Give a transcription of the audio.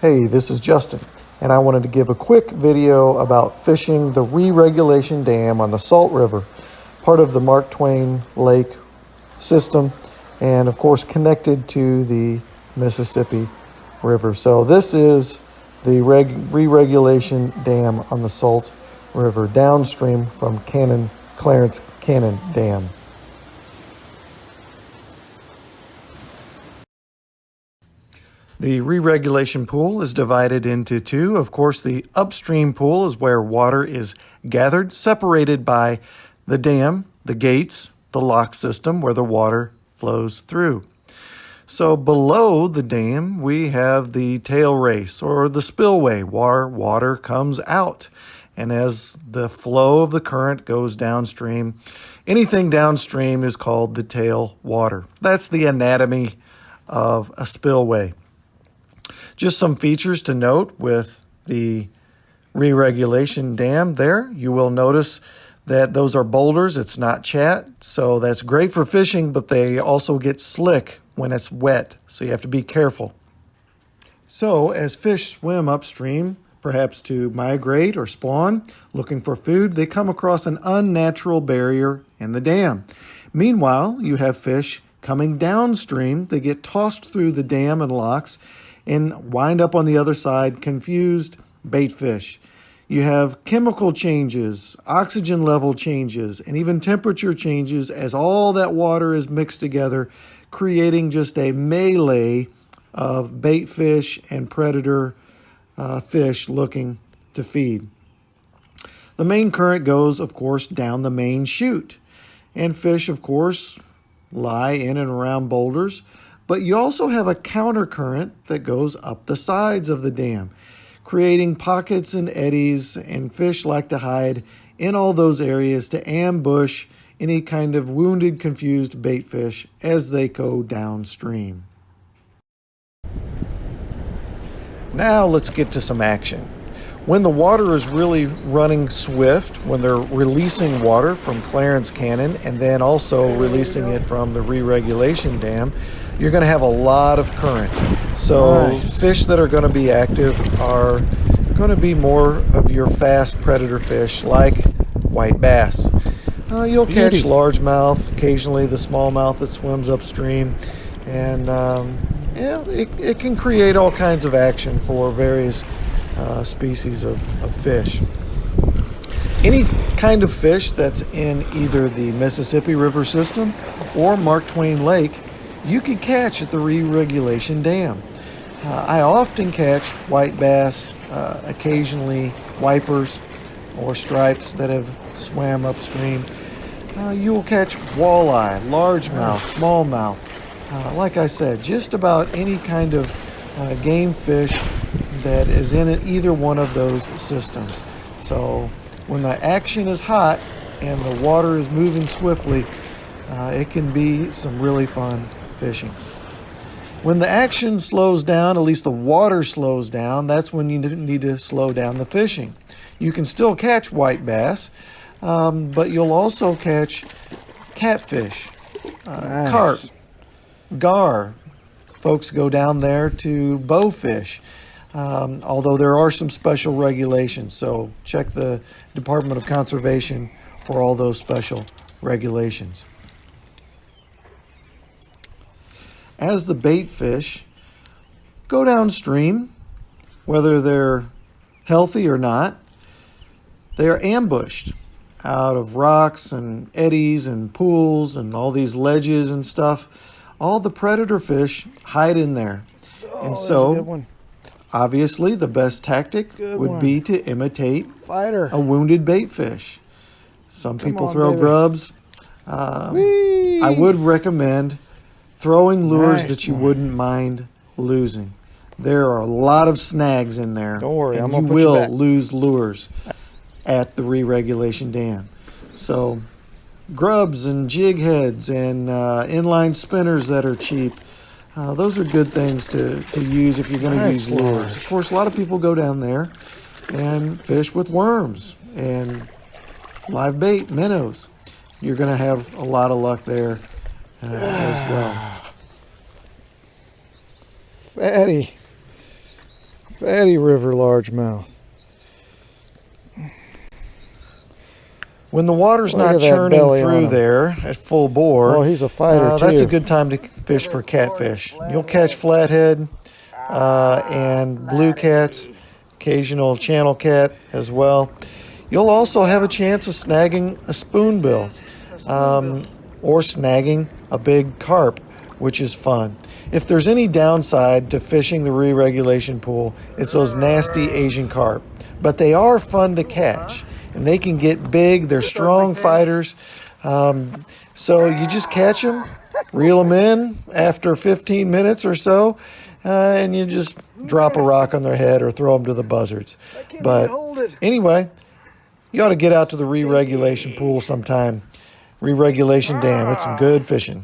Hey, this is Justin, and I wanted to give a quick video about fishing the Reregulation Dam on the Salt River, part of the Mark Twain Lake system, and of course connected to the Mississippi River. So this is the Reregulation Dam on the Salt River, downstream from Clarence Cannon Dam. The re-regulation pool is divided into two. Of course, the upstream pool is where water is gathered, separated by the dam, the gates, the lock system where the water flows through. So below the dam, we have the tail race or the spillway where water comes out. And as the flow of the current goes downstream, anything downstream is called the tail water. That's the anatomy of a spillway. Just some features to note with the re-regulation dam there. You will notice that those are boulders. It's not chat, so that's great for fishing, but they also get slick when it's wet, so you have to be careful. So as fish swim upstream, perhaps to migrate or spawn, looking for food, they come across an unnatural barrier in the dam. Meanwhile, you have fish coming downstream. They get tossed through the dam and locks and wind up on the other side, confused bait fish. You have chemical changes, oxygen level changes, and even temperature changes as all that water is mixed together, creating just a melee of bait fish and predator fish looking to feed. The main current goes, of course, down the main chute, and fish, of course, lie in and around boulders. But you also have a countercurrent that goes up the sides of the dam, creating pockets and eddies, and fish like to hide in all those areas to ambush any kind of wounded, confused bait fish as they go downstream. Now let's get to some action. When the water is really running swift, when they're releasing water from Clarence Cannon and then also releasing it from the re-regulation dam, you're going to have a lot of current. So fish that are going to be active are going to be more of your fast predator fish like white bass. You'll catch largemouth, occasionally the smallmouth that swims upstream, and it can create all kinds of action for various species of fish. Any kind of fish that's in either the Mississippi River system or Mark Twain Lake, you can catch at the re-regulation dam. I often catch white bass, occasionally wipers or stripes that have swam upstream. You will catch walleye, largemouth, smallmouth. Like I said, just about any kind of game fish that is in either one of those systems. So when the action is hot and the water is moving swiftly, it can be some really fun fishing. When the action slows down, at least the water slows down, that's when you need to slow down the fishing. You can still catch white bass, but you'll also catch catfish, carp, gar. Folks go down there to bowfish, although there are some special regulations, so check the Department of Conservation for all those special regulations. As the bait fish go downstream, whether they're healthy or not, they are ambushed out of rocks and eddies and pools and all these ledges and stuff. All the predator fish hide in there. And so, obviously, the best tactic would be to imitate a wounded bait fish. Some people throw grubs. I would recommend throwing lures that you wouldn't mind losing. There are a lot of snags in there. Don't worry, and you will lose lures at the re-regulation dam. So grubs and jig heads and inline spinners that are cheap, those are good things to use if you're going to use lures. Of course, a lot of people go down there and fish with worms and live bait, minnows. You're going to have a lot of luck there as well. Fatty. Fatty river largemouth. When the water's Look at not that churning belly on through him. there at full bore, Oh, he's a fighter that's a too. good time to fish for catfish. You'll catch flathead and blue cats, occasional channel cat as well. You'll also have a chance of snagging a spoonbill or snagging a big carp, which is fun. If there's any downside to fishing the re-regulation pool, it's those nasty Asian carp. But they are fun to catch, and they can get big. They're strong fighters. So you just catch them, reel them in after 15 minutes or so, and you just drop a rock on their head or throw them to the buzzards. But anyway, you ought to get out to the re-regulation pool sometime. Re-regulation dam. It's some good fishing.